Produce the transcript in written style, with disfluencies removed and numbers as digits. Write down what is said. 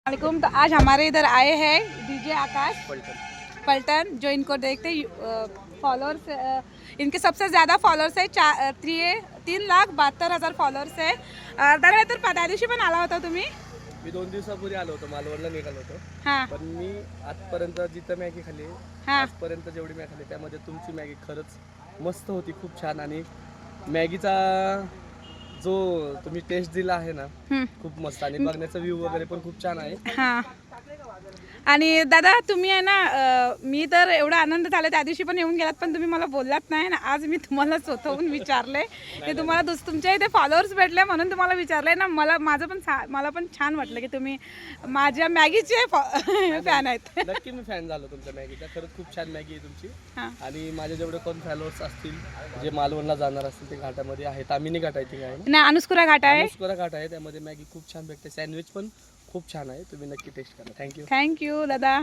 वालेकुम। तो आज हमारे इधर आए हैं डीजे आकाश पलटन, जो इनको देखते फॉलोअर्स, इनके सबसे ज़्यादा फॉलोअर्स है 3,72,000 फॉलोअर्स आहे। दादा तर त्या दिवशी पण आला होता तुम्ही? मी 2 दिवसापूर्वी आलो होतो, मालवणला निघालो होतो। हां पण मी आजपर्यंत जिथं मॅगी खाल्ली, हां आजपर्यंत जेवढी मॅगी खाल्ली त्यामध्ये तुमची मॅगी खरंच मस्त होती, खूप छान। आणि मॅगीचा जो तुम्ही टेस्ट दिला आहे ना, खूप मस्त। आणि बघण्याचा व्ह्यू वगैरे पण खूप छान आहे। हां आणि दादा तुम्ही आहे ना, मी तर एवढा आनंद झाला त्या दिवशी पण येऊन गेलात, पण तुम्ही मला बोललात नाही ना। आज मी तुम्हाला स्वतःहून विचारले की तुम्हाला तुमच्या इथे फॉलोअर्स भेटले म्हणून तुम्हाला विचारले ना। मला पण छान वाटलं की तुम्ही माझ्या मॅगीचे फॅन आहेत। नक्की मी फॅन झालो तुमच्या मॅगीचा, खरंच खूप छान मॅगी आहे तुमची। हां आणि माझे जेवढे कोण फॉलोअर्स असतील जे मालवणला जाणार असतील ते घाटामध्ये आहे, तामिनी घाट आहे ते आहे ना, नाही अनुस्कुरा घाट आहे, अनुस्कुरा घाट आहे, त्यामध्ये मॅगी खूप छान भेटते, सँडविच पण खूप छान आहे, तुम्ही नक्की टेस्ट करा। थँक्यू थँक्यू दादा।